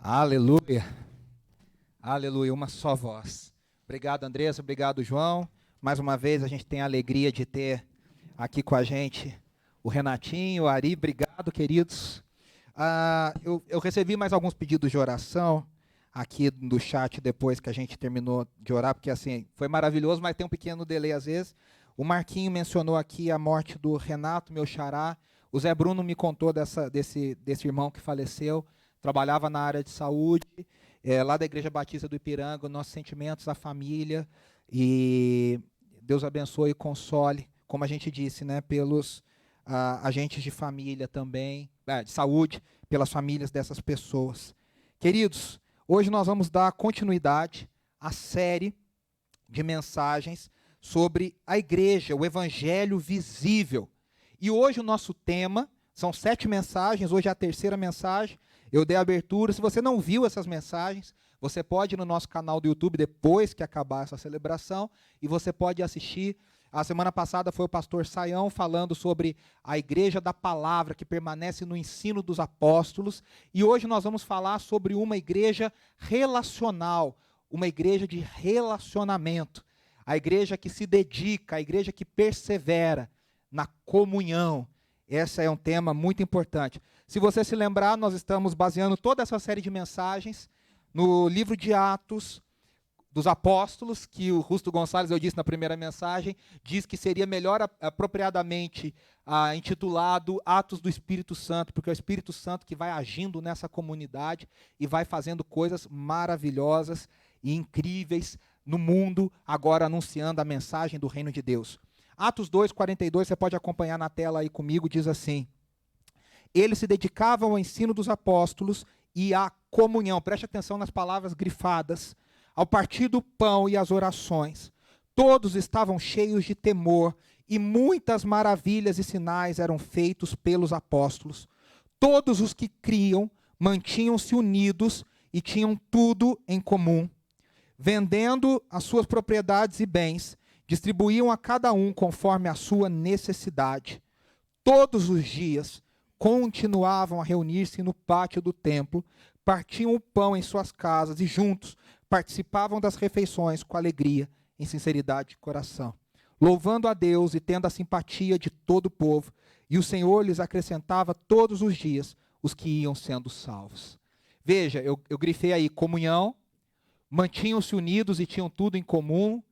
Aleluia, aleluia, uma só voz. Obrigado, Andressa, obrigado, João. Mais uma vez a gente tem a alegria de ter aqui com a gente o Renatinho, o Ari, obrigado, queridos. Eu recebi mais alguns pedidos de oração aqui no chat depois que a gente terminou de orar, porque assim, foi maravilhoso, mas tem um pequeno delay às vezes. O Marquinho mencionou aqui a morte do Renato, meu xará. O Zé Bruno me contou desse irmão que faleceu. Trabalhava na área de saúde, lá da Igreja Batista do Ipiranga, nossos sentimentos à família, e Deus abençoe e console, como a gente disse, né, pelos agentes de família também, de saúde, pelas famílias dessas pessoas. Queridos, hoje nós vamos dar continuidade à série de mensagens sobre a igreja, o evangelho visível. E hoje o nosso tema, são 7 mensagens, hoje é a terceira mensagem. Eu dei a abertura. Se você não viu essas mensagens, você pode ir no nosso canal do YouTube depois que acabar essa celebração e você pode assistir. A semana passada foi o pastor Saião falando sobre a igreja da palavra que permanece no ensino dos apóstolos. E hoje nós vamos falar sobre uma igreja relacional, uma igreja de relacionamento. A igreja que se dedica, a igreja que persevera na comunhão. Esse é um tema muito importante. Se você se lembrar, nós estamos baseando toda essa série de mensagens no livro de Atos dos Apóstolos, que o Rusto Gonçalves, eu disse na primeira mensagem, diz que seria melhor apropriadamente intitulado Atos do Espírito Santo, porque é o Espírito Santo que vai agindo nessa comunidade e vai fazendo coisas maravilhosas e incríveis no mundo, agora anunciando a mensagem do reino de Deus. Atos 2:42, você pode acompanhar na tela aí comigo, diz assim: eles se dedicavam ao ensino dos apóstolos e à comunhão, preste atenção nas palavras grifadas, ao partir do pão e às orações. Todos estavam cheios de temor e muitas maravilhas e sinais eram feitos pelos apóstolos. Todos os que criam mantinham-se unidos e tinham tudo em comum. Vendendo as suas propriedades e bens, distribuíam a cada um conforme a sua necessidade. Todos os dias continuavam a reunir-se no pátio do templo, partiam o pão em suas casas e juntos participavam das refeições com alegria, em sinceridade de coração, louvando a Deus e tendo a simpatia de todo o povo, e o Senhor lhes acrescentava todos os dias os que iam sendo salvos. Veja, eu grifei aí comunhão, mantinham-se unidos e tinham tudo em comum,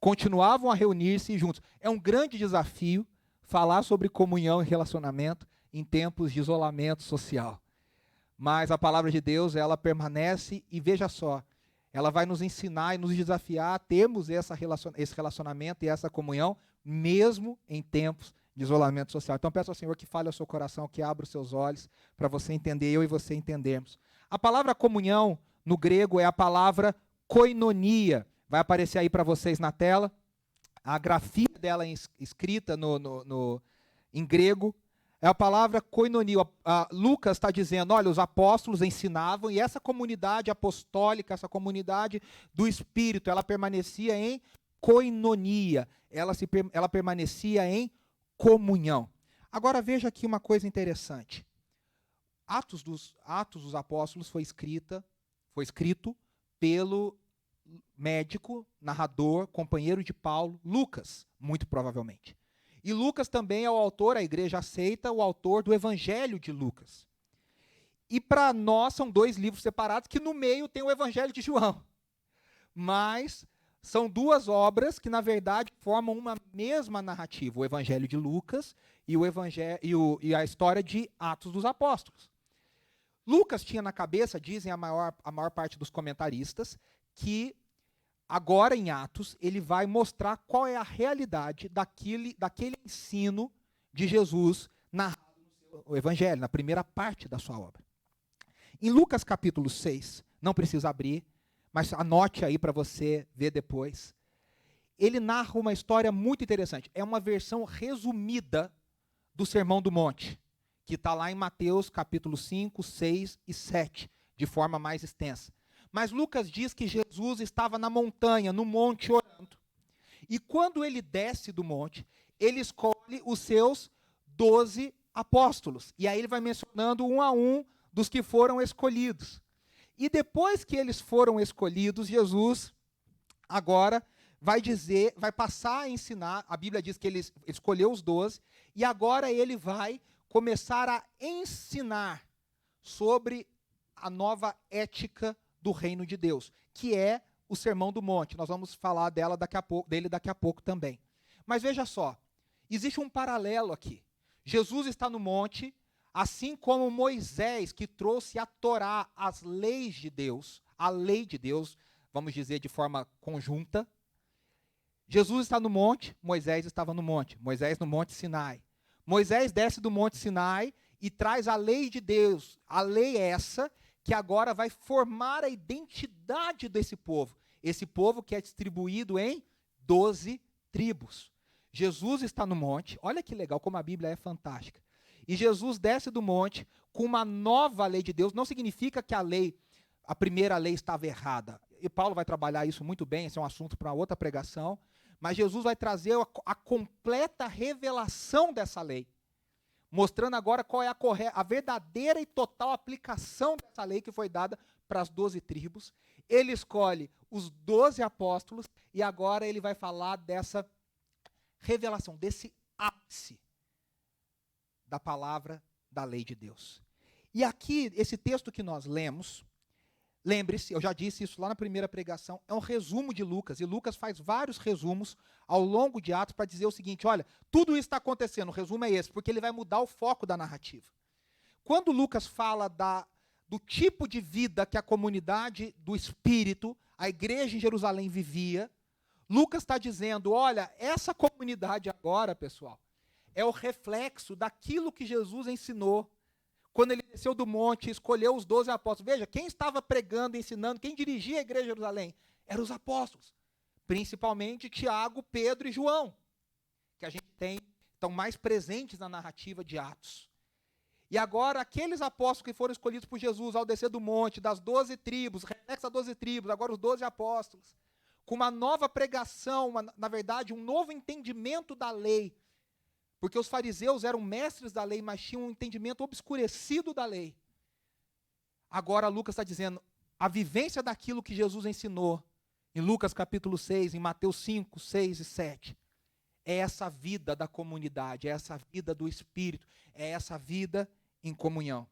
continuavam a reunir-se juntos. É um grande desafio falar sobre comunhão e relacionamento em tempos de isolamento social. Mas a palavra de Deus, ela permanece e veja só, ela vai nos ensinar e nos desafiar a termos esse relacionamento e essa comunhão, mesmo em tempos de isolamento social. Então peço ao Senhor que fale ao seu coração, que abra os seus olhos, para você entender, eu e você entendermos. A palavra comunhão, no grego, é a palavra koinonia. Vai aparecer aí para vocês na tela. A grafia dela escrita em grego é a palavra koinonia. Lucas está dizendo, olha, os apóstolos ensinavam e essa comunidade apostólica, essa comunidade do Espírito, ela permanecia em koinonia, ela permanecia em comunhão. Agora veja aqui uma coisa interessante. Atos dos Apóstolos foi escrito pelo médico, narrador, companheiro de Paulo, Lucas, muito provavelmente. E Lucas também é o autor, a igreja aceita, o autor do Evangelho de Lucas. E para nós são 2 livros separados, que no meio tem o Evangelho de João. Mas são 2 obras que, na verdade, formam uma mesma narrativa, o Evangelho de Lucas e a história de Atos dos Apóstolos. Lucas tinha na cabeça, dizem a maior parte dos comentaristas, que agora em Atos ele vai mostrar qual é a realidade daquele ensino de Jesus narrado no seu Evangelho, na primeira parte da sua obra. Em Lucas capítulo 6, não precisa abrir, mas anote aí para você ver depois, ele narra uma história muito interessante. É uma versão resumida do Sermão do Monte, que está lá em Mateus capítulo 5, 6 e 7, de forma mais extensa. Mas Lucas diz que Jesus estava na montanha, no monte, orando. E quando ele desce do monte, ele escolhe os seus 12 apóstolos. E aí ele vai mencionando um a um dos que foram escolhidos. E depois que eles foram escolhidos, Jesus agora vai passar a ensinar. A Bíblia diz que ele escolheu os 12, e agora ele vai começar a ensinar sobre a nova ética do reino de Deus, que é o Sermão do Monte. Nós vamos falar dele daqui a pouco também. Mas veja só, existe um paralelo aqui. Jesus está no monte, assim como Moisés, que trouxe a Torá, as leis de Deus, a lei de Deus, vamos dizer de forma conjunta. Jesus está no monte, Moisés estava no monte. Moisés no monte Sinai. Moisés desce do monte Sinai e traz a lei de Deus. A lei é essa que agora vai formar a identidade desse povo. Esse povo que é distribuído em 12 tribos. Jesus está no monte, olha que legal como a Bíblia é fantástica. E Jesus desce do monte com uma nova lei de Deus. Não significa que a primeira lei estava errada. E Paulo vai trabalhar isso muito bem, esse é um assunto para outra pregação. Mas Jesus vai trazer a completa revelação dessa lei, mostrando agora qual é a verdadeira e total aplicação dessa lei que foi dada para as 12 tribos. Ele escolhe os 12 apóstolos e agora ele vai falar dessa revelação, desse ápice da palavra da lei de Deus. E aqui, esse texto que nós lemos, lembre-se, eu já disse isso lá na primeira pregação, é um resumo de Lucas, e Lucas faz vários resumos ao longo de Atos para dizer o seguinte, olha, tudo isso está acontecendo, o resumo é esse, porque ele vai mudar o foco da narrativa. Quando Lucas fala do tipo de vida que a comunidade do Espírito, a igreja em Jerusalém vivia, Lucas está dizendo, olha, essa comunidade agora, pessoal, é o reflexo daquilo que Jesus ensinou, quando ele desceu do monte e escolheu os 12 apóstolos. Veja, quem estava pregando, ensinando, quem dirigia a igreja de Jerusalém? Eram os apóstolos. Principalmente Tiago, Pedro e João, que a gente estão mais presentes na narrativa de Atos. E agora, aqueles apóstolos que foram escolhidos por Jesus ao descer do monte, das 12 tribos, reflexo das 12 tribos, agora os 12 apóstolos, com uma nova pregação, na verdade, um novo entendimento da lei, porque os fariseus eram mestres da lei, mas tinham um entendimento obscurecido da lei. Agora Lucas está dizendo, a vivência daquilo que Jesus ensinou, em Lucas capítulo 6, em Mateus 5, 6 e 7, é essa vida da comunidade, é essa vida do Espírito, é essa vida em comunhão.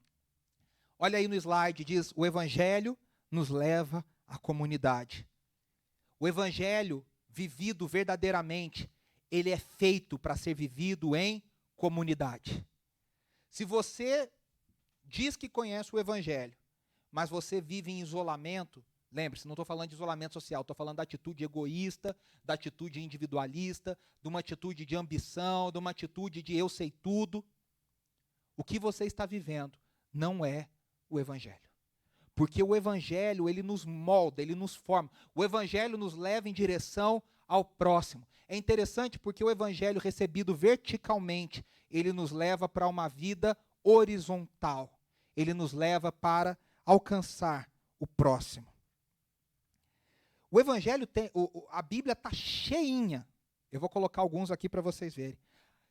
Olha aí no slide, diz, o Evangelho nos leva à comunidade. O Evangelho vivido verdadeiramente, ele é feito para ser vivido em comunidade. Se você diz que conhece o Evangelho, mas você vive em isolamento, lembre-se, não estou falando de isolamento social, estou falando da atitude egoísta, da atitude individualista, de uma atitude de ambição, de uma atitude de eu sei tudo. O que você está vivendo não é o Evangelho. Porque o Evangelho, ele nos molda, ele nos forma. O Evangelho nos leva em direção ao próximo. É interessante porque o Evangelho recebido verticalmente, ele nos leva para uma vida horizontal. Ele nos leva para alcançar o próximo. O Evangelho a Bíblia está cheinha, eu vou colocar alguns aqui para vocês verem,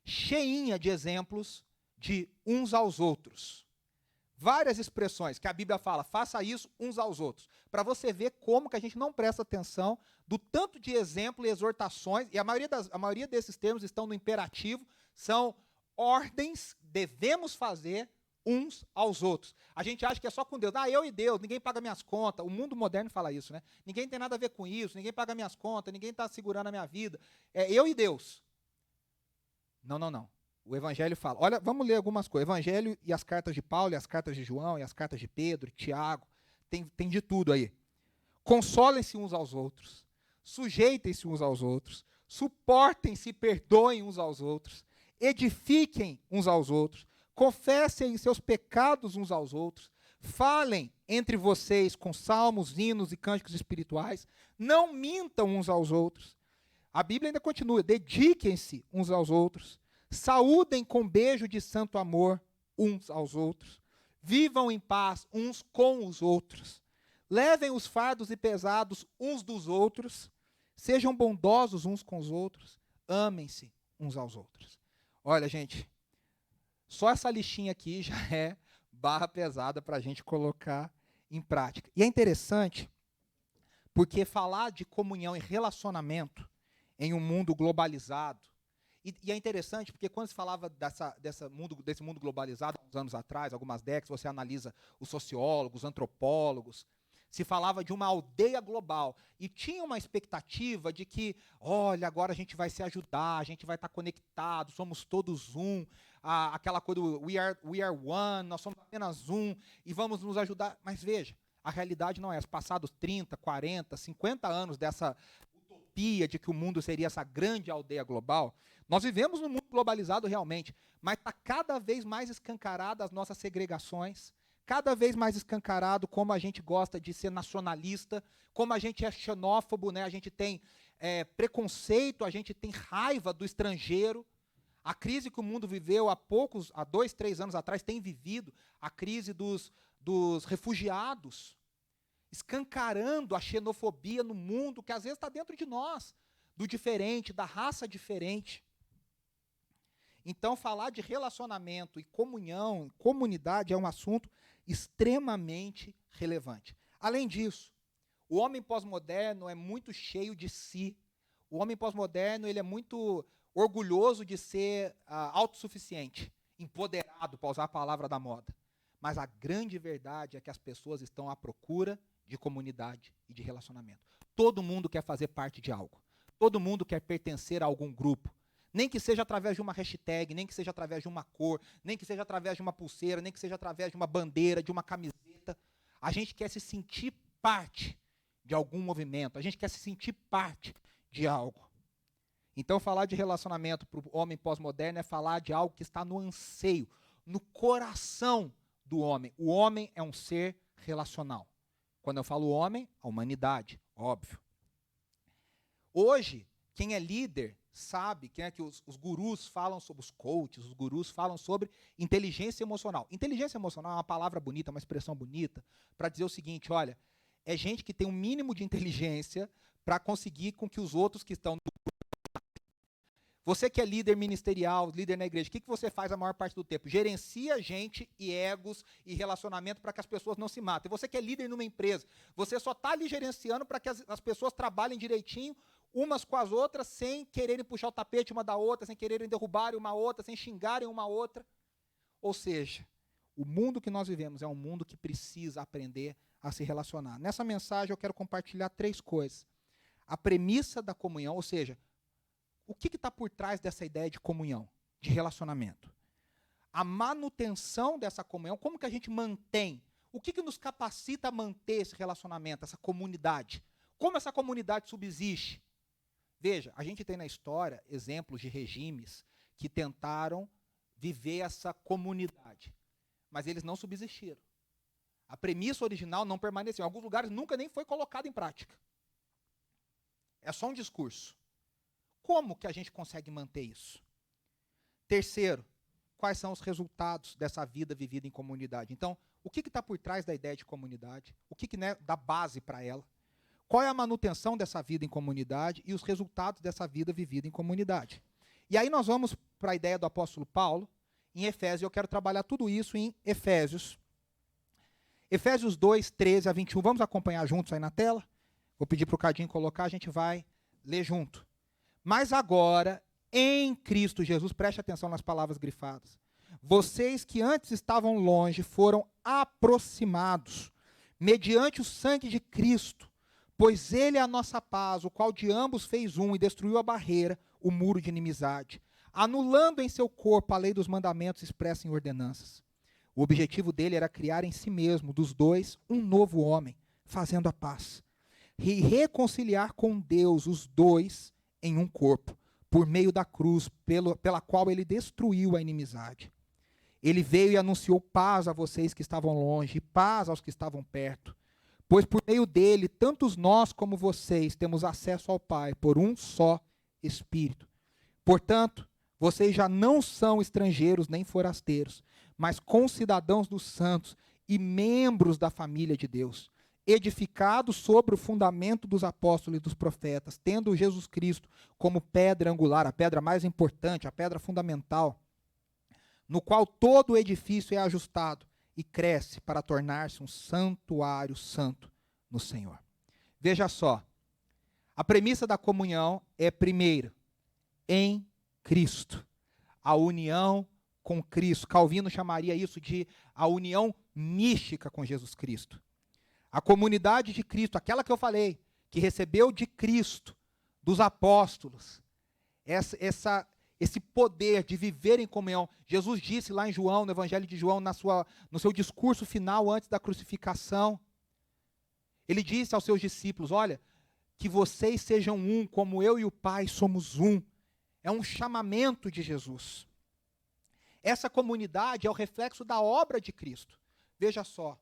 cheinha de exemplos de uns aos outros. Várias expressões que a Bíblia fala, faça isso uns aos outros, para você ver como que a gente não presta atenção do tanto de exemplo e exortações, e a maioria desses termos estão no imperativo, são ordens, devemos fazer uns aos outros. A gente acha que é só com Deus, eu e Deus, ninguém paga minhas contas, o mundo moderno fala isso, né? Ninguém tem nada a ver com isso, ninguém paga minhas contas, ninguém está segurando a minha vida, é eu e Deus. Não. O Evangelho fala, olha, vamos ler algumas coisas. O Evangelho e as cartas de Paulo, e as cartas de João, e as cartas de Pedro, Tiago, tem de tudo aí. Consolem-se uns aos outros, sujeitem-se uns aos outros, suportem-se e perdoem uns aos outros, edifiquem uns aos outros, confessem seus pecados uns aos outros, falem entre vocês com salmos, hinos e cânticos espirituais, não mintam uns aos outros. A Bíblia ainda continua, dediquem-se uns aos outros, saúdem com beijo de santo amor uns aos outros. Vivam em paz uns com os outros. Levem os fardos e pesados uns dos outros. Sejam bondosos uns com os outros. Amem-se uns aos outros. Olha, gente, só essa listinha aqui já é barra pesada para a gente colocar em prática. E é interessante, porque falar de comunhão e relacionamento em um mundo globalizado, e é interessante porque quando se falava desse mundo globalizado, há uns anos atrás, algumas décadas, você analisa os sociólogos, antropólogos, se falava de uma aldeia global, e tinha uma expectativa de que, olha, agora a gente vai se ajudar, a gente vai estar conectado, somos todos um, aquela coisa do we are one, nós somos apenas um, e vamos nos ajudar. Mas veja, a realidade não é essa. Passados 30, 40, 50 anos dessa utopia de que o mundo seria essa grande aldeia global, nós vivemos num mundo globalizado realmente, mas está cada vez mais escancarado as nossas segregações, cada vez mais escancarado como a gente gosta de ser nacionalista, como a gente é xenófobo, né? A gente tem preconceito, a gente tem raiva do estrangeiro. A crise que o mundo viveu há 2, 3 anos atrás, tem vivido a crise dos refugiados, escancarando a xenofobia no mundo, que às vezes está dentro de nós, do diferente, da raça diferente. Então, falar de relacionamento e comunhão, comunidade, é um assunto extremamente relevante. Além disso, o homem pós-moderno é muito cheio de si. O homem pós-moderno ele é muito orgulhoso de ser autossuficiente, empoderado, para usar a palavra da moda. Mas a grande verdade é que as pessoas estão à procura de comunidade e de relacionamento. Todo mundo quer fazer parte de algo. Todo mundo quer pertencer a algum grupo. Nem que seja através de uma hashtag, nem que seja através de uma cor, nem que seja através de uma pulseira, nem que seja através de uma bandeira, de uma camiseta. A gente quer se sentir parte de algum movimento, a gente quer se sentir parte de algo. Então, falar de relacionamento para o homem pós-moderno é falar de algo que está no anseio, no coração do homem. O homem é um ser relacional. Quando eu falo homem, a humanidade, óbvio. Hoje, quem é líder sabe que os gurus falam sobre os coaches, os gurus falam sobre inteligência emocional. Inteligência emocional é uma palavra bonita, uma expressão bonita, para dizer o seguinte, olha, é gente que tem um mínimo de inteligência para conseguir com que os outros que estão... Você que é líder ministerial, líder na igreja, o que você faz a maior parte do tempo? Gerencia gente e egos e relacionamento para que as pessoas não se matem. Você que é líder numa empresa, você só está ali gerenciando para que as pessoas trabalhem direitinho, umas com as outras, sem quererem puxar o tapete uma da outra, sem quererem derrubarem uma outra, sem xingarem uma outra. Ou seja, o mundo que nós vivemos é um mundo que precisa aprender a se relacionar. Nessa mensagem eu quero compartilhar 3 coisas. A premissa da comunhão, ou seja, o que está por trás dessa ideia de comunhão, de relacionamento? A manutenção dessa comunhão, como que a gente mantém? O que nos capacita a manter esse relacionamento, essa comunidade? Como essa comunidade subsiste? Veja, a gente tem na história exemplos de regimes que tentaram viver essa comunidade, mas eles não subsistiram. A premissa original não permaneceu. Em alguns lugares nunca nem foi colocada em prática. É só um discurso. Como que a gente consegue manter isso? Terceiro, quais são os resultados dessa vida vivida em comunidade? Então, o que está por trás da ideia de comunidade? O que dá base para ela? Qual é a manutenção dessa vida em comunidade e os resultados dessa vida vivida em comunidade? E aí nós vamos para a ideia do apóstolo Paulo, em Efésios. Eu quero trabalhar tudo isso em Efésios. Efésios 2, 13 a 21. Vamos acompanhar juntos aí na tela? Vou pedir para o Cadinho colocar, a gente vai ler junto. Mas agora, em Cristo Jesus, preste atenção nas palavras grifadas. Vocês que antes estavam longe foram aproximados, mediante o sangue de Cristo, pois ele é a nossa paz, o qual de ambos fez um e destruiu a barreira, o muro de inimizade, anulando em seu corpo a lei dos mandamentos expressa em ordenanças. O objetivo dele era criar em si mesmo, dos dois, um novo homem, fazendo a paz, e reconciliar com Deus os dois em um corpo, por meio da cruz, pela qual ele destruiu a inimizade. Ele veio e anunciou paz a vocês que estavam longe, e paz aos que estavam perto. Pois por meio dele, tantos nós como vocês temos acesso ao Pai, por um só Espírito. Portanto, vocês já não são estrangeiros nem forasteiros, mas concidadãos dos santos e membros da família de Deus, edificados sobre o fundamento dos apóstolos e dos profetas, tendo Jesus Cristo como pedra angular, a pedra mais importante, a pedra fundamental, no qual todo o edifício é ajustado e cresce para tornar-se um santuário santo no Senhor. Veja só, a premissa da comunhão é, primeiro, em Cristo. A união com Cristo. Calvino chamaria isso de a união mística com Jesus Cristo. A comunidade de Cristo, aquela que eu falei, que recebeu de Cristo, dos apóstolos, esse poder de viver em comunhão. Jesus disse lá em João, no Evangelho de João, no seu discurso final antes da crucificação, ele disse aos seus discípulos, olha, que vocês sejam um, como eu e o Pai somos um. É um chamamento de Jesus. Essa comunidade é o reflexo da obra de Cristo. Veja só,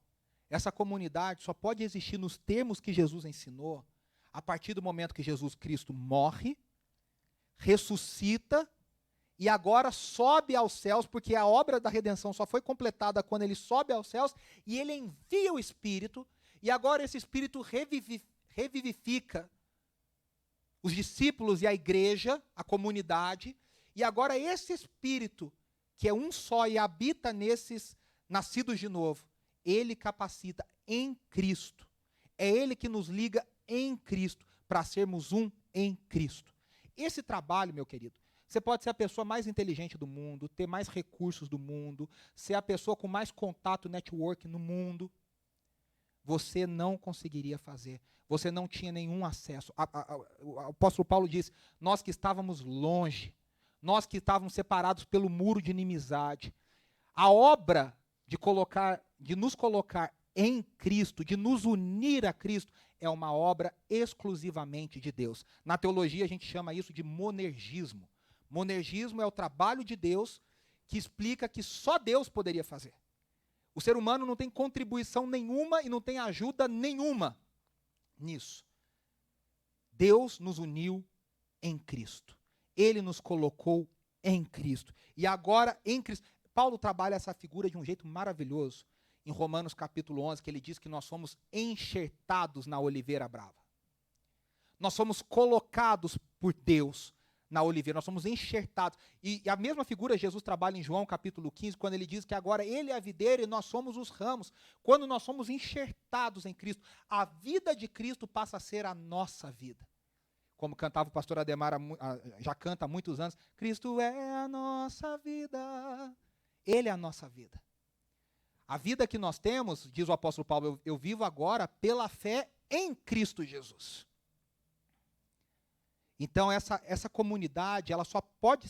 essa comunidade só pode existir nos termos que Jesus ensinou a partir do momento que Jesus Cristo morre, ressuscita e agora sobe aos céus, porque a obra da redenção só foi completada quando ele sobe aos céus e ele envia o Espírito, e agora esse Espírito revivifica os discípulos e a igreja, a comunidade, e agora esse Espírito, que é um só e habita nesses nascidos de novo, ele capacita em Cristo. É ele que nos liga em Cristo, para sermos um em Cristo. Esse trabalho, meu querido, você pode ser a pessoa mais inteligente do mundo, ter mais recursos do mundo, ser a pessoa com mais contato, network no mundo, você não conseguiria fazer. Você não tinha nenhum acesso. O apóstolo Paulo diz, nós que estávamos longe, nós que estávamos separados pelo muro de inimizade, a obra de nos colocar em Cristo, de nos unir a Cristo, é uma obra exclusivamente de Deus. Na teologia a gente chama isso de monergismo. Monergismo é o trabalho de Deus que explica que só Deus poderia fazer. O ser humano não tem contribuição nenhuma e não tem ajuda nenhuma nisso. Deus nos uniu em Cristo. Ele nos colocou em Cristo. E agora em Cristo. Paulo trabalha essa figura de um jeito maravilhoso em Romanos capítulo 11, que ele diz que nós somos enxertados na oliveira brava. Nós somos colocados por Deus na oliveira, nós somos enxertados. E a mesma figura Jesus trabalha em João capítulo 15, quando ele diz que agora ele é a videira e nós somos os ramos. Quando nós somos enxertados em Cristo, a vida de Cristo passa a ser a nossa vida. Como cantava o pastor Ademar, já canta há muitos anos, Cristo é a nossa vida, Ele é a nossa vida. A vida que nós temos, diz o apóstolo Paulo, eu vivo agora pela fé em Cristo Jesus. Então essa comunidade, ela só pode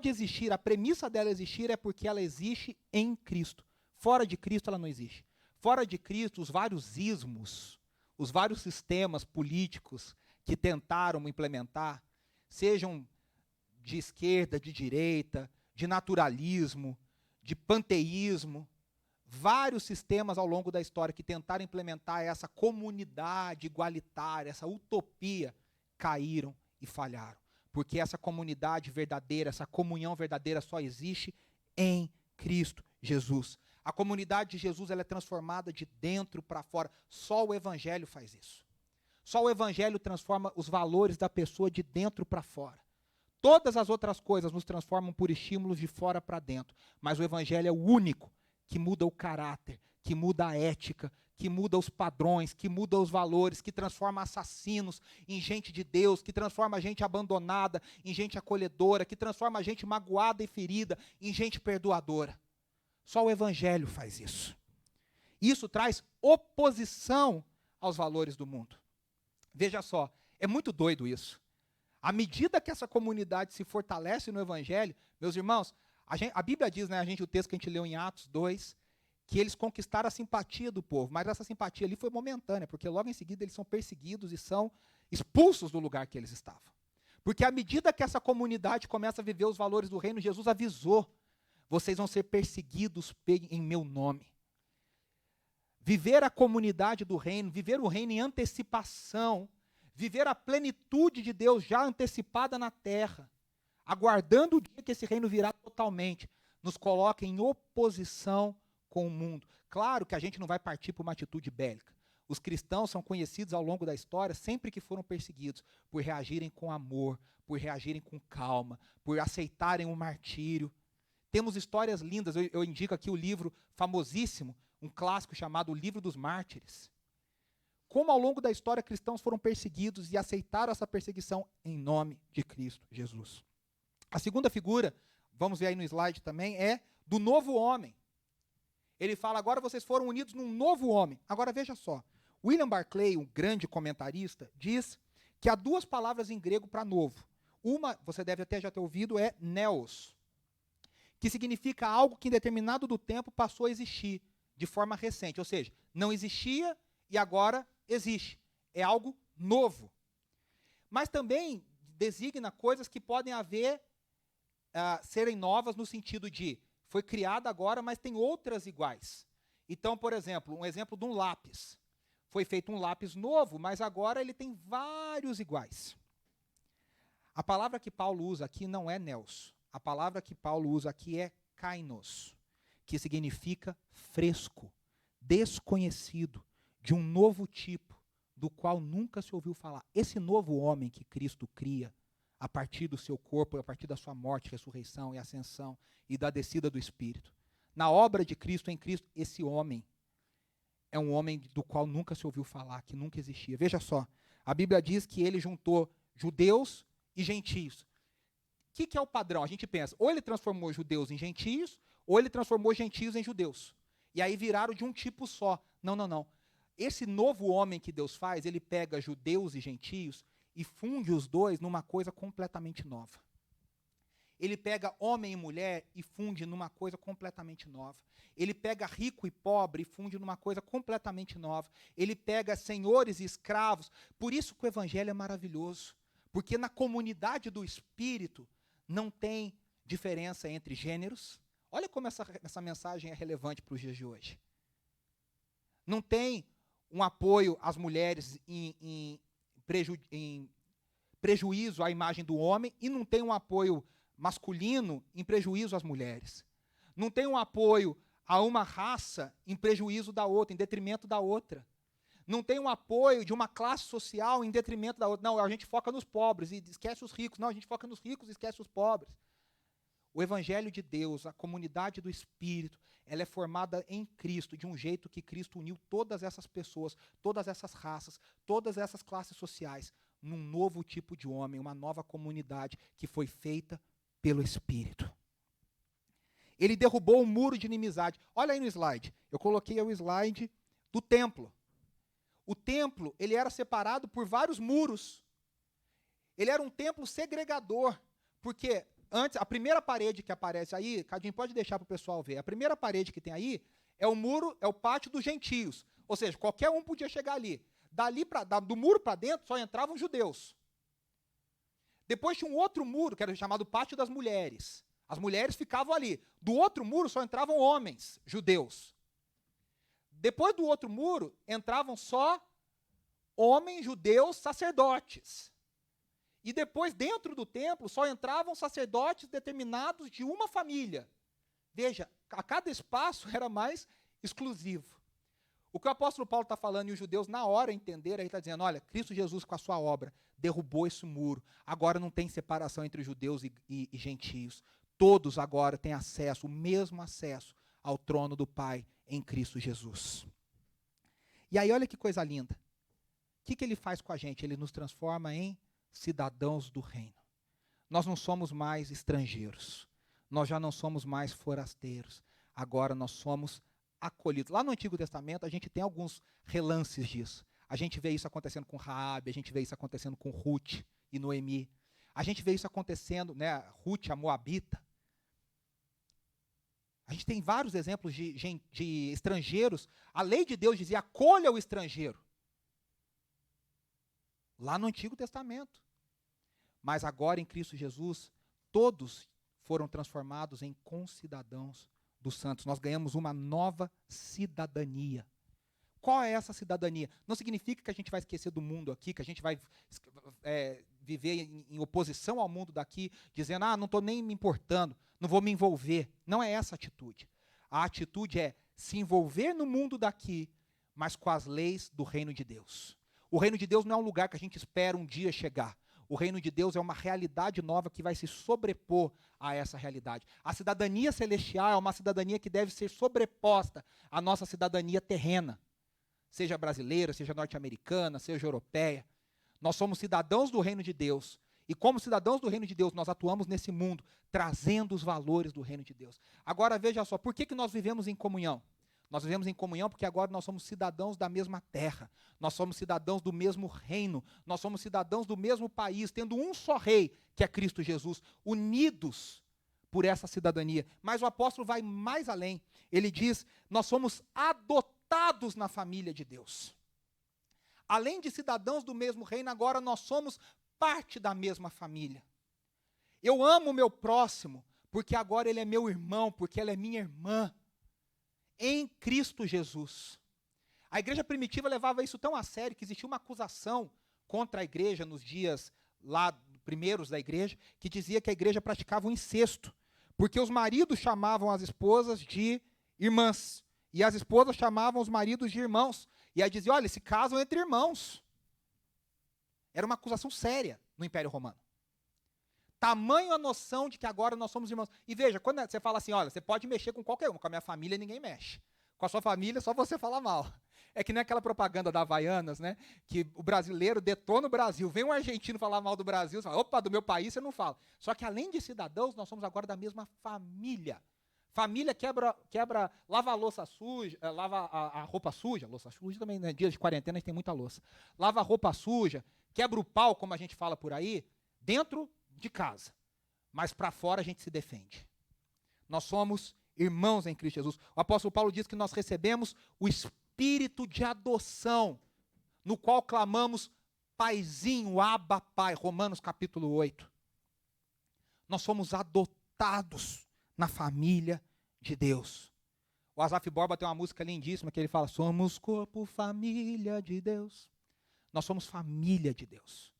existir, a premissa dela existir é porque ela existe em Cristo. Fora de Cristo ela não existe. Fora de Cristo, os vários ismos, os vários sistemas políticos que tentaram implementar, sejam de esquerda, de direita, de naturalismo, de panteísmo, vários sistemas ao longo da história que tentaram implementar essa comunidade igualitária, essa utopia, caíram e falharam. Porque essa comunidade verdadeira, essa comunhão verdadeira só existe em Cristo Jesus. A comunidade de Jesus ela é transformada de dentro para fora. Só o Evangelho faz isso. Só o Evangelho transforma os valores da pessoa de dentro para fora. Todas as outras coisas nos transformam por estímulos de fora para dentro. Mas o Evangelho é o único que muda o caráter, que muda a ética, que muda os padrões, que muda os valores, que transforma assassinos em gente de Deus, que transforma a gente abandonada em gente acolhedora, que transforma a gente magoada e ferida em gente perdoadora. Só o Evangelho faz isso. Isso traz oposição aos valores do mundo. Veja só, é muito doido isso. À medida que essa comunidade se fortalece no Evangelho, meus irmãos, a Bíblia diz, né, o texto que a gente leu em Atos 2, que eles conquistaram a simpatia do povo, mas essa simpatia ali foi momentânea, porque logo em seguida eles são perseguidos e são expulsos do lugar que eles estavam. Porque à medida que essa comunidade começa a viver os valores do reino, Jesus avisou, vocês vão ser perseguidos em meu nome. Viver a comunidade do reino, viver o reino em antecipação, viver a plenitude de Deus já antecipada na terra, aguardando o dia que esse reino virá totalmente, nos coloca em oposição com o mundo. Claro que a gente não vai partir para uma atitude bélica. Os cristãos são conhecidos ao longo da história, sempre que foram perseguidos, por reagirem com amor, por reagirem com calma, por aceitarem o martírio. Temos histórias lindas. Eu indico aqui o livro famosíssimo, um clássico chamado O Livro dos Mártires. Como ao longo da história cristãos foram perseguidos e aceitaram essa perseguição em nome de Cristo Jesus. A segunda figura, vamos ver aí no slide também, é do novo homem. Ele fala, agora vocês foram unidos num novo homem. Agora veja só, William Barclay, um grande comentarista, diz que há duas palavras em grego para novo. Uma, você deve até já ter ouvido, é neos, que significa algo que em determinado do tempo passou a existir de forma recente. Ou seja, não existia e agora existe. É algo novo. Mas também designa coisas que podem serem novas no sentido de foi criada agora, mas tem outras iguais. Então, por exemplo, um exemplo de um lápis. Foi feito um lápis novo, mas agora ele tem vários iguais. A palavra que Paulo usa aqui não é neos. A palavra que Paulo usa aqui é kainos, que significa fresco, desconhecido, de um novo tipo, do qual nunca se ouviu falar. Esse novo homem que Cristo cria, a partir do seu corpo, a partir da sua morte, ressurreição e ascensão, e da descida do Espírito. Na obra de Cristo, em Cristo, esse homem é um homem do qual nunca se ouviu falar, que nunca existia. Veja só, a Bíblia diz que ele juntou judeus e gentios. O que é o padrão? A gente pensa, ou ele transformou judeus em gentios, ou ele transformou gentios em judeus. E aí viraram de um tipo só. Não, não, não. Esse novo homem que Deus faz, ele pega judeus e gentios e funde os dois numa coisa completamente nova. Ele pega homem e mulher e funde numa coisa completamente nova. Ele pega rico e pobre e funde numa coisa completamente nova. Ele pega senhores e escravos. Por isso que o evangelho é maravilhoso. Porque na comunidade do Espírito não tem diferença entre gêneros. Olha como essa mensagem é relevante para os dias de hoje. Não tem um apoio às mulheres em prejuízo à imagem do homem e não tem um apoio masculino em prejuízo às mulheres. Não tem um apoio a uma raça em prejuízo da outra, em detrimento da outra. Não tem um apoio de uma classe social em detrimento da outra. Não, a gente foca nos pobres e esquece os ricos. Não, a gente foca nos ricos e esquece os pobres. O Evangelho de Deus, a comunidade do Espírito, ela é formada em Cristo, de um jeito que Cristo uniu todas essas pessoas, todas essas raças, todas essas classes sociais, num novo tipo de homem, uma nova comunidade que foi feita pelo Espírito. Ele derrubou o muro de inimizade. Olha aí no slide. Eu coloquei o slide do templo. O templo, ele era separado por vários muros. Ele era um templo segregador, porque antes, a primeira parede que aparece aí, Cadinho, pode deixar para o pessoal ver, a primeira parede que tem aí é o muro, é o pátio dos gentios. Ou seja, qualquer um podia chegar ali. Do muro para dentro só entravam judeus. Depois tinha um outro muro, que era chamado pátio das mulheres. As mulheres ficavam ali. Do outro muro só entravam homens, judeus. Depois do outro muro, entravam só homens judeus sacerdotes. E depois, dentro do templo, só entravam sacerdotes determinados de uma família. Veja, a cada espaço era mais exclusivo. O que o apóstolo Paulo está falando, e os judeus, na hora entenderam, ele está dizendo, olha, Cristo Jesus com a sua obra derrubou esse muro. Agora não tem separação entre judeus e gentios. Todos agora têm acesso, o mesmo acesso ao trono do Pai em Cristo Jesus. E aí, olha que coisa linda. O que ele faz com a gente? Ele nos transforma em cidadãos do reino. Nós não somos mais estrangeiros. Nós já não somos mais forasteiros. Agora nós somos acolhidos. Lá no Antigo Testamento, a gente tem alguns relances disso. A gente vê isso acontecendo com Raabe, a gente vê isso acontecendo com Ruth e Noemi. A gente vê isso acontecendo, né, Ruth, a Moabita. A gente tem vários exemplos de estrangeiros. A lei de Deus dizia, acolha o estrangeiro. Lá no Antigo Testamento. Mas agora em Cristo Jesus, todos foram transformados em concidadãos dos santos. Nós ganhamos uma nova cidadania. Qual é essa cidadania? Não significa que a gente vai esquecer do mundo aqui, que a gente vai viver em oposição ao mundo daqui, dizendo, não estou nem me importando, não vou me envolver. Não é essa a atitude. A atitude é se envolver no mundo daqui, mas com as leis do reino de Deus. O reino de Deus não é um lugar que a gente espera um dia chegar. O reino de Deus é uma realidade nova que vai se sobrepor a essa realidade. A cidadania celestial é uma cidadania que deve ser sobreposta à nossa cidadania terrena. Seja brasileira, seja norte-americana, seja europeia. Nós somos cidadãos do reino de Deus. E como cidadãos do reino de Deus, nós atuamos nesse mundo, trazendo os valores do reino de Deus. Agora veja só, por que nós vivemos em comunhão? Nós vivemos em comunhão porque agora nós somos cidadãos da mesma terra, nós somos cidadãos do mesmo reino, nós somos cidadãos do mesmo país, tendo um só rei, que é Cristo Jesus, unidos por essa cidadania. Mas o apóstolo vai mais além, ele diz, nós somos adotados na família de Deus. Além de cidadãos do mesmo reino, agora nós somos parte da mesma família. Eu amo o meu próximo, porque agora ele é meu irmão, porque ela é minha irmã. Em Cristo Jesus. A igreja primitiva levava isso tão a sério que existia uma acusação contra a igreja nos dias lá primeiros da igreja, que dizia que a igreja praticava o incesto, porque os maridos chamavam as esposas de irmãs, e as esposas chamavam os maridos de irmãos, e aí dizia, olha, se casam entre irmãos. Era uma acusação séria no Império Romano. Tamanho a noção de que agora nós somos irmãos. E veja, quando você fala assim, olha, você pode mexer com qualquer um, com a minha família ninguém mexe. Com a sua família só você fala mal. É que nem aquela propaganda da Havaianas, né? Que o brasileiro detona o Brasil. Vem um argentino falar mal do Brasil, você fala, opa, do meu país você não fala. Só que além de cidadãos, nós somos agora da mesma família. Família lava a louça suja, lava a roupa suja, louça suja também, né? Dias de quarentena a gente tem muita louça. Lava a roupa suja, quebra o pau, como a gente fala por aí, dentro de casa, mas para fora a gente se defende. Nós somos irmãos em Cristo Jesus. O apóstolo Paulo diz que nós recebemos o espírito de adoção, no qual clamamos Paizinho, Abba, Pai, Romanos capítulo 8. Nós somos adotados na família de Deus. O Asaf Borba tem uma música lindíssima que ele fala, somos corpo, família de Deus. Nós somos família de Deus,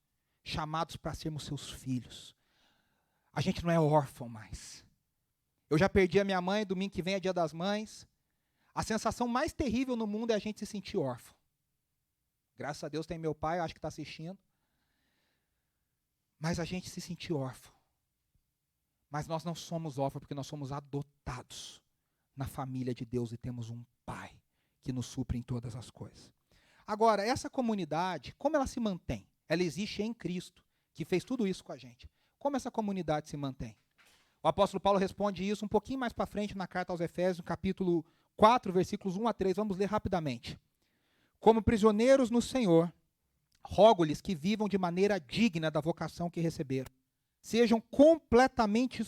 chamados para sermos seus filhos. A gente não é órfão mais. Eu já perdi a minha mãe, domingo que vem é dia das mães. A sensação mais terrível no mundo é a gente se sentir órfão. Graças a Deus tem meu pai, eu acho que está assistindo. Mas a gente se sentir órfão. Mas nós não somos órfãos porque nós somos adotados na família de Deus e temos um pai que nos supre em todas as coisas. Agora, essa comunidade, como ela se mantém? Ela existe em Cristo, que fez tudo isso com a gente. Como essa comunidade se mantém? O apóstolo Paulo responde isso um pouquinho mais para frente na carta aos Efésios, no capítulo 4, versículos 1 a 3. Vamos ler rapidamente. Como prisioneiros no Senhor, rogo-lhes que vivam de maneira digna da vocação que receberam. Sejam completamente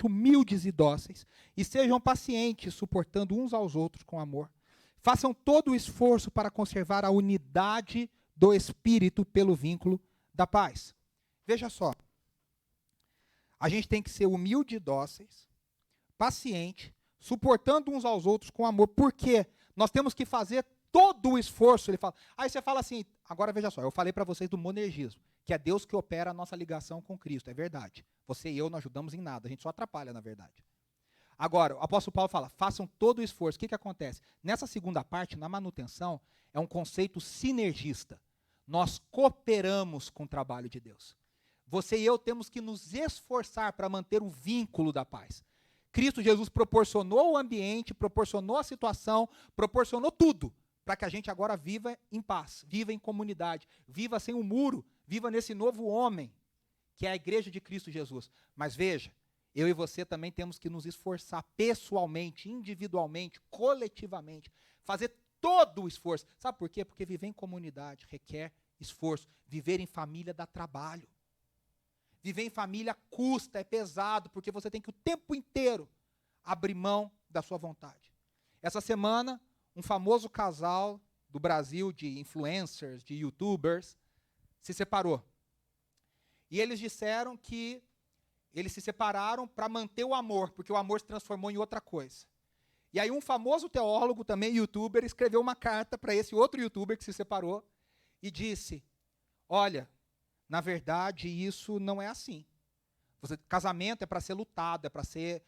humildes e dóceis, e sejam pacientes, suportando uns aos outros com amor. Façam todo o esforço para conservar a unidade do Espírito pelo vínculo da paz. Veja só, a gente tem que ser humilde e dóceis, paciente, suportando uns aos outros com amor. Por quê? Nós temos que fazer todo o esforço. Ele fala. Aí você fala assim, agora veja só, eu falei para vocês do monergismo, que é Deus que opera a nossa ligação com Cristo, é verdade. Você e eu não ajudamos em nada, a gente só atrapalha, na verdade. Agora, o apóstolo Paulo fala, façam todo o esforço. O que acontece? Nessa segunda parte, na manutenção, é um conceito sinergista. Nós cooperamos com o trabalho de Deus. Você e eu temos que nos esforçar para manter o vínculo da paz. Cristo Jesus proporcionou o ambiente, proporcionou a situação, proporcionou tudo, para que a gente agora viva em paz, viva em comunidade, viva sem um muro, viva nesse novo homem, que é a igreja de Cristo Jesus. Mas veja, eu e você também temos que nos esforçar pessoalmente, individualmente, coletivamente, fazer todo o esforço. Sabe por quê? Porque viver em comunidade requer esforço. Viver em família dá trabalho. Viver em família custa, é pesado, porque você tem que o tempo inteiro abrir mão da sua vontade. Essa semana, um famoso casal do Brasil, de influencers, de youtubers, se separou. E eles disseram que eles se separaram para manter o amor, porque o amor se transformou em outra coisa. E aí um famoso teólogo, também youtuber, escreveu uma carta para esse outro youtuber que se separou e disse, olha, na verdade isso não é assim. Casamento é para ser lutado, é para ser...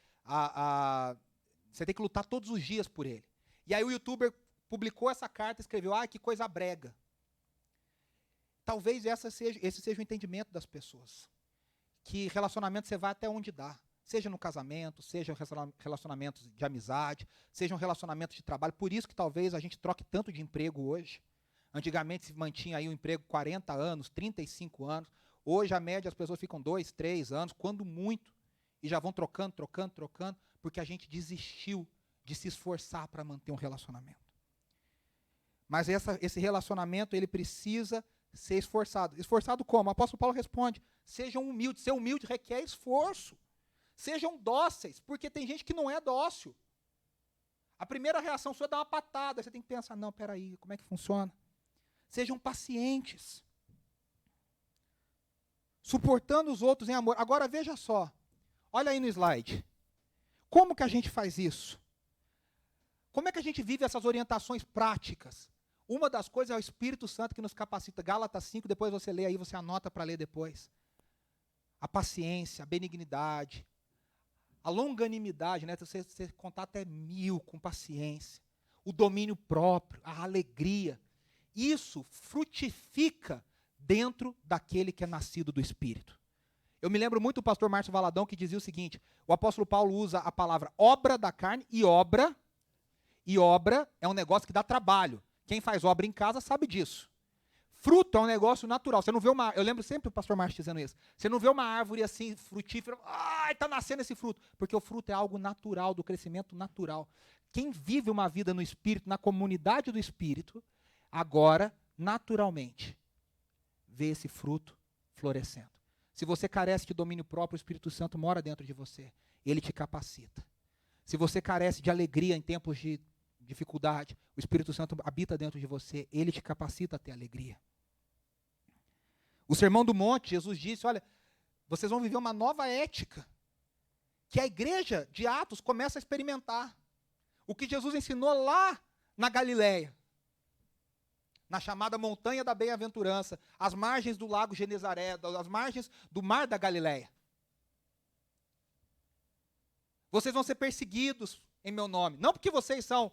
você tem que lutar todos os dias por ele. E aí o youtuber publicou essa carta e escreveu, que coisa brega. talvez esse seja o entendimento das pessoas. Que relacionamento você vai até onde dá. Seja no casamento, seja relacionamentos de amizade, seja um relacionamento de trabalho. Por isso que talvez a gente troque tanto de emprego hoje. Antigamente se mantinha aí um emprego 40 anos, 35 anos. Hoje a média as pessoas ficam 2, 3 anos, quando muito. E já vão trocando, porque a gente desistiu de se esforçar para manter um relacionamento. Mas esse relacionamento, ele precisa ser esforçado. Esforçado como? O apóstolo Paulo responde, sejam humildes. Ser humilde requer esforço. Sejam dóceis, porque tem gente que não é dócil. A primeira reação sua é dar uma patada. Você tem que pensar, não, peraí, como é que funciona? Sejam pacientes. Suportando os outros em amor. Agora veja só. Olha aí no slide. Como que a gente faz isso? Como é que a gente vive essas orientações práticas? Uma das coisas é o Espírito Santo que nos capacita. Gálatas 5, depois você lê aí, você anota para ler depois. A paciência, a benignidade, a longanimidade, né? Você contar até 1000 com paciência. O domínio próprio, a alegria. Isso frutifica dentro daquele que é nascido do Espírito. Eu me lembro muito do pastor Márcio Valadão que dizia o seguinte, o apóstolo Paulo usa a palavra obra da carne e obra é um negócio que dá trabalho. Quem faz obra em casa sabe disso. Fruto é um negócio natural. Você não vê eu lembro sempre o pastor Márcio dizendo isso. Você não vê uma árvore assim frutífera, está nascendo esse fruto, porque o fruto é algo natural, do crescimento natural. Quem vive uma vida no Espírito, na comunidade do Espírito, agora, naturalmente, vê esse fruto florescendo. Se você carece de domínio próprio, o Espírito Santo mora dentro de você. Ele te capacita. Se você carece de alegria em tempos de dificuldade, o Espírito Santo habita dentro de você. Ele te capacita a ter alegria. O Sermão do Monte, Jesus disse, olha, vocês vão viver uma nova ética, que a igreja de Atos começa a experimentar. O que Jesus ensinou lá na Galileia, na chamada Montanha da Bem-aventurança, às margens do lago Genezaré, às margens do mar da Galileia. Vocês vão ser perseguidos em meu nome. Não porque vocês são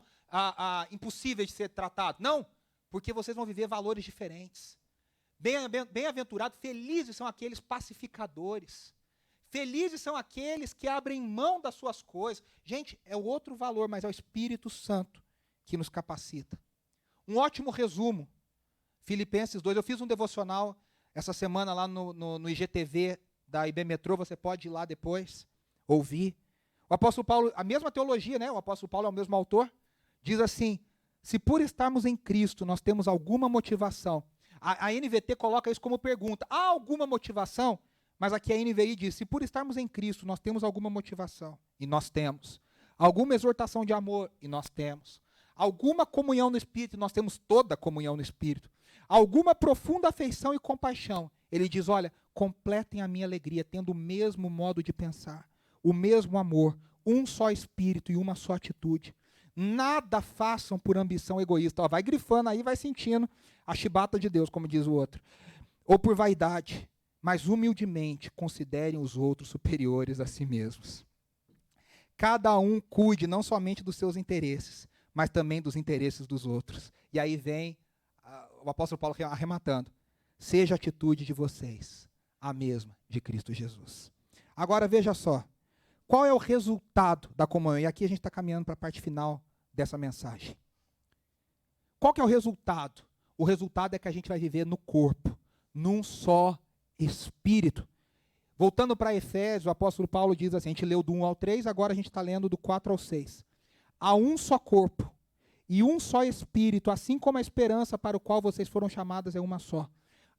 impossíveis de ser tratados. Não, porque vocês vão viver valores diferentes. Bem-aventurados, felizes são aqueles pacificadores. Felizes são aqueles que abrem mão das suas coisas. Gente, é outro valor, mas é o Espírito Santo que nos capacita. Um ótimo resumo, Filipenses 2. Eu fiz um devocional essa semana lá no IGTV da IB Metrô, você pode ir lá depois, ouvir. O apóstolo Paulo, a mesma teologia, né? O apóstolo Paulo é o mesmo autor, diz assim, se por estarmos em Cristo nós temos alguma motivação, a NVT coloca isso como pergunta, há alguma motivação? Mas aqui a NVI diz, se por estarmos em Cristo nós temos alguma motivação, e nós temos, alguma exortação de amor, e nós temos, alguma comunhão no Espírito, e nós temos toda a comunhão no Espírito, alguma profunda afeição e compaixão, ele diz, olha, completem a minha alegria, tendo o mesmo modo de pensar, o mesmo amor, um só Espírito e uma só atitude. Nada façam por ambição egoísta. Ó, vai grifando aí, vai sentindo a chibata de Deus, como diz o outro. Ou por vaidade, mas humildemente considerem os outros superiores a si mesmos. Cada um cuide não somente dos seus interesses, mas também dos interesses dos outros. E aí vem o apóstolo Paulo arrematando. Seja a atitude de vocês a mesma de Cristo Jesus. Agora veja só. Qual é o resultado da comunhão? E aqui a gente está caminhando para a parte final dessa mensagem. Qual que é o resultado? O resultado é que a gente vai viver no corpo, num só Espírito. Voltando para Efésios, o apóstolo Paulo diz assim, a gente leu do 1 ao 3, agora a gente está lendo do 4 ao 6. Há um só corpo e um só Espírito, assim como a esperança para o qual vocês foram chamados é uma só.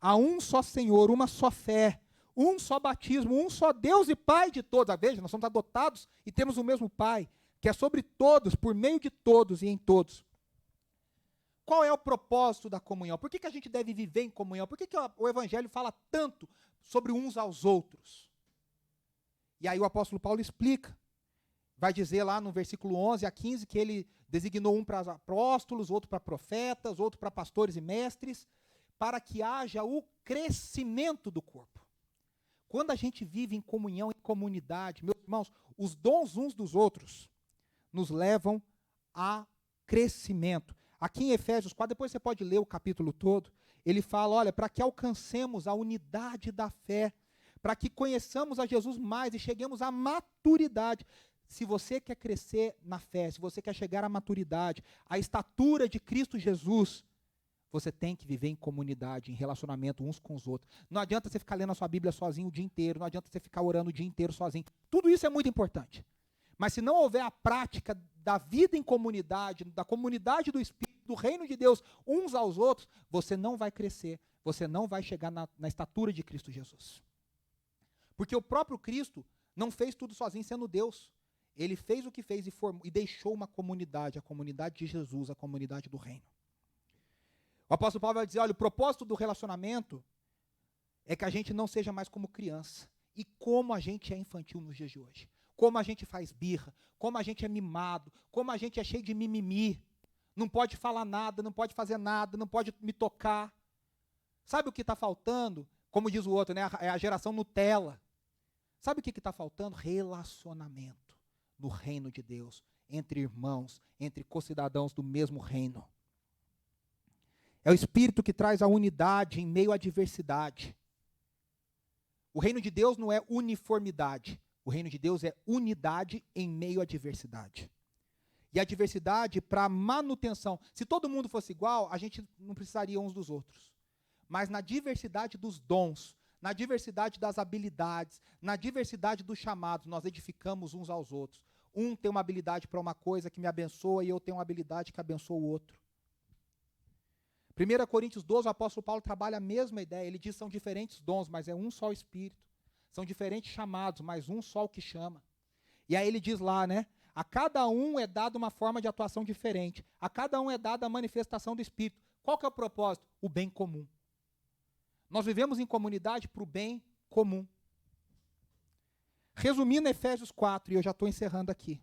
Há um só Senhor, uma só fé, um só batismo, um só Deus e Pai de todos. Veja, nós somos adotados e temos o mesmo Pai, que é sobre todos, por meio de todos e em todos. Qual é o propósito da comunhão? Por que a gente deve viver em comunhão? Por que o Evangelho fala tanto sobre uns aos outros? E aí o apóstolo Paulo explica. Vai dizer lá no versículo 11 a 15 que ele designou um para apóstolos, outro para profetas, outro para pastores e mestres, para que haja o crescimento do corpo. Quando a gente vive em comunhão, em comunidade, meus irmãos, os dons uns dos outros nos levam a crescimento. Aqui em Efésios 4, depois você pode ler o capítulo todo, ele fala, olha, para que alcancemos a unidade da fé, para que conheçamos a Jesus mais e cheguemos à maturidade. Se você quer crescer na fé, se você quer chegar à maturidade, à estatura de Cristo Jesus, você tem que viver em comunidade, em relacionamento uns com os outros. Não adianta você ficar lendo a sua Bíblia sozinho o dia inteiro, não adianta você ficar orando o dia inteiro sozinho. Tudo isso é muito importante. Mas se não houver a prática da vida em comunidade, da comunidade do Espírito, do reino de Deus, uns aos outros, você não vai crescer, você não vai chegar na estatura de Cristo Jesus. Porque o próprio Cristo não fez tudo sozinho sendo Deus. Ele fez o que fez e formou, e deixou uma comunidade, a comunidade de Jesus, a comunidade do reino. O apóstolo Paulo vai dizer, olha, o propósito do relacionamento é que a gente não seja mais como criança. E como a gente é infantil nos dias de hoje. Como a gente faz birra, como a gente é mimado, como a gente é cheio de mimimi. Não pode falar nada, não pode fazer nada, não pode me tocar. Sabe o que está faltando? Como diz o outro, né? É a geração Nutella. Sabe o que está faltando? Relacionamento no reino de Deus, entre irmãos, entre co-cidadãos do mesmo reino. É o Espírito que traz a unidade em meio à diversidade. O reino de Deus não é uniformidade. O reino de Deus é unidade em meio à diversidade. E a diversidade para manutenção. Se todo mundo fosse igual, a gente não precisaria uns dos outros. Mas na diversidade dos dons, na diversidade das habilidades, na diversidade dos chamados, nós edificamos uns aos outros. Um tem uma habilidade para uma coisa que me abençoa e eu tenho uma habilidade que abençoa o outro. 1 Coríntios 12, o apóstolo Paulo trabalha a mesma ideia. Ele diz que são diferentes dons, mas é um só Espírito. São diferentes chamados, mas um só o que chama. E aí ele diz lá, né? A cada um é dada uma forma de atuação diferente. A cada um é dada a manifestação do Espírito. Qual que é o propósito? O bem comum. Nós vivemos em comunidade para o bem comum. Resumindo Efésios 4, e eu já estou encerrando aqui.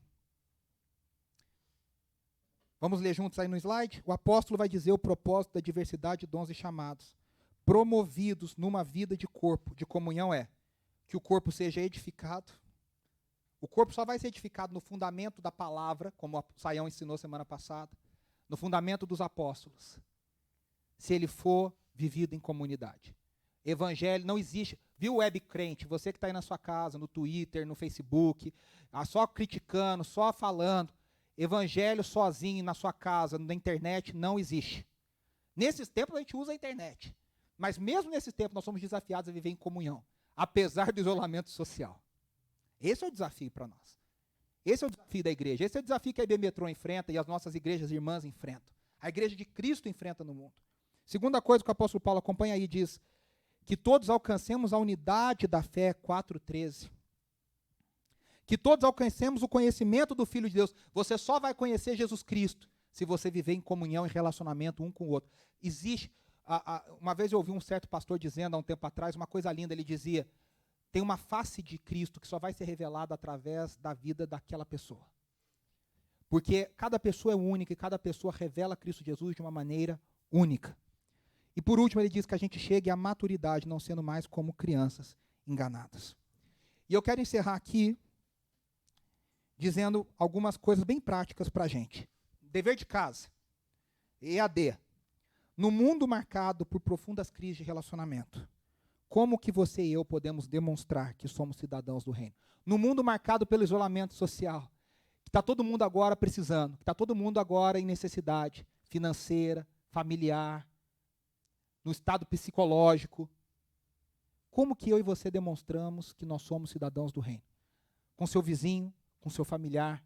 Vamos ler juntos aí no slide? O apóstolo vai dizer o propósito da diversidade de dons e chamados. Promovidos numa vida de corpo, de comunhão que o corpo seja edificado. O corpo só vai ser edificado no fundamento da palavra, como o Saião ensinou semana passada, no fundamento dos apóstolos, se ele for vivido em comunidade. Evangelho não existe. Viu, web crente, você que está aí na sua casa, no Twitter, no Facebook, só criticando, só falando, evangelho sozinho na sua casa, na internet, não existe. Nesses tempos a gente usa a internet, mas mesmo nesses tempos nós somos desafiados a viver em comunhão, apesar do isolamento social. Esse é o desafio para nós. Esse é o desafio da igreja. Esse é o desafio que a IB Metrô enfrenta e as nossas igrejas irmãs enfrentam. A igreja de Cristo enfrenta no mundo. Segunda coisa que o apóstolo Paulo acompanha aí, diz que todos alcancemos a unidade da fé, 4:13. Que todos alcancemos o conhecimento do Filho de Deus. Você só vai conhecer Jesus Cristo se você viver em comunhão e relacionamento um com o outro. Existe, uma vez eu ouvi um certo pastor dizendo, há um tempo atrás, uma coisa linda, ele dizia, tem uma face de Cristo que só vai ser revelada através da vida daquela pessoa. Porque cada pessoa é única e cada pessoa revela Cristo Jesus de uma maneira única. E por último ele diz que a gente chegue à maturidade, não sendo mais como crianças enganadas. E eu quero encerrar aqui dizendo algumas coisas bem práticas para a gente. Dever de casa, EAD. No mundo marcado por profundas crises de relacionamento, como que você e eu podemos demonstrar que somos cidadãos do reino? No mundo marcado pelo isolamento social, que está todo mundo agora precisando, que está todo mundo agora em necessidade financeira, familiar, no estado psicológico, como que eu e você demonstramos que nós somos cidadãos do reino? Com seu vizinho, com seu familiar.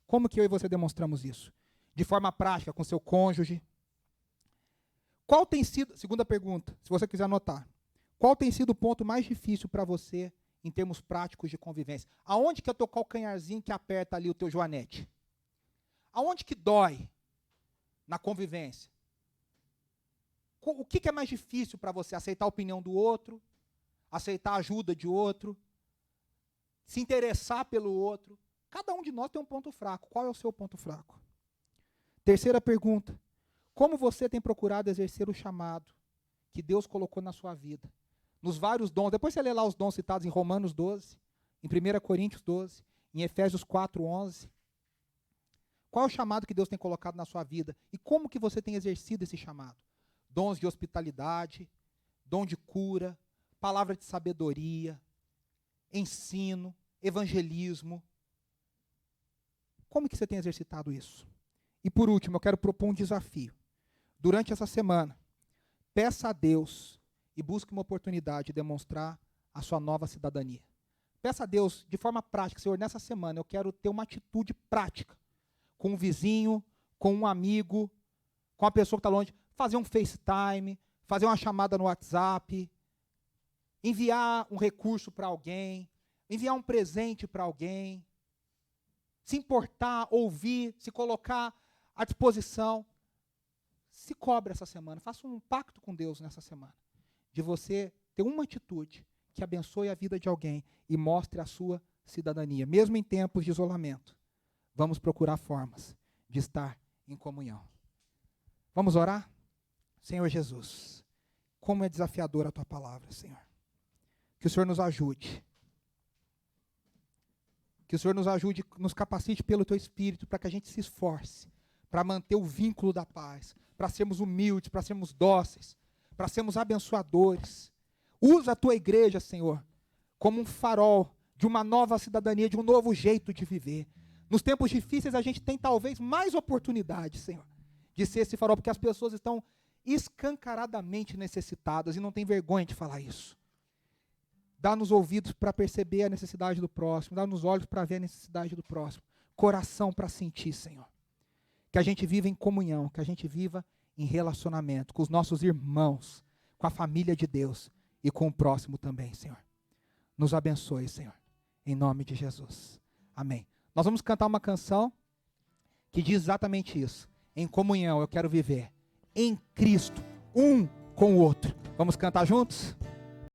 Como que eu e você demonstramos isso? De forma prática, com seu cônjuge. Qual tem sido, segunda pergunta, se você quiser anotar, qual tem sido o ponto mais difícil para você em termos práticos de convivência? Aonde que é o teu calcanharzinho que aperta ali o teu joanete? Aonde que dói na convivência? O que é mais difícil para você? Aceitar a opinião do outro? Aceitar a ajuda de outro? Se interessar pelo outro? Cada um de nós tem um ponto fraco. Qual é o seu ponto fraco? Terceira pergunta. Como você tem procurado exercer o chamado que Deus colocou na sua vida? Nos vários dons. Depois você lê lá os dons citados em Romanos 12, em 1 Coríntios 12, em Efésios 4:11. Qual é o chamado que Deus tem colocado na sua vida? E como que você tem exercido esse chamado? Dons de hospitalidade, dom de cura, palavra de sabedoria, ensino, evangelismo. Como que você tem exercitado isso? E por último, eu quero propor um desafio. Durante essa semana, peça a Deus e busque uma oportunidade de demonstrar a sua nova cidadania. Peça a Deus de forma prática, Senhor, nessa semana eu quero ter uma atitude prática com um vizinho, com um amigo, com a pessoa que está longe, fazer um FaceTime, fazer uma chamada no WhatsApp, enviar um recurso para alguém, enviar um presente para alguém, se importar, ouvir, se colocar à disposição. Se cobre essa semana, faça um pacto com Deus nessa semana, de você ter uma atitude que abençoe a vida de alguém e mostre a sua cidadania. Mesmo em tempos de isolamento, vamos procurar formas de estar em comunhão. Vamos orar? Senhor Jesus, como é desafiadora a tua palavra, Senhor. Que o Senhor nos ajude. Que o Senhor nos ajude, nos capacite pelo teu Espírito, para que a gente se esforce, para manter o vínculo da paz, para sermos humildes, para sermos dóceis, para sermos abençoadores. Usa a tua igreja, Senhor, como um farol de uma nova cidadania, de um novo jeito de viver. Nos tempos difíceis a gente tem talvez mais oportunidade, Senhor, de ser esse farol, porque as pessoas estão escancaradamente necessitadas e não tem vergonha de falar isso. Dá-nos ouvidos para perceber a necessidade do próximo, dá-nos olhos para ver a necessidade do próximo, coração para sentir, Senhor. Que a gente viva em comunhão, que a gente viva em relacionamento com os nossos irmãos, com a família de Deus e com o próximo também, Senhor. Nos abençoe, Senhor, em nome de Jesus. Amém. Nós vamos cantar uma canção que diz exatamente isso. Em comunhão eu quero viver, em Cristo, um com o outro. Vamos cantar juntos?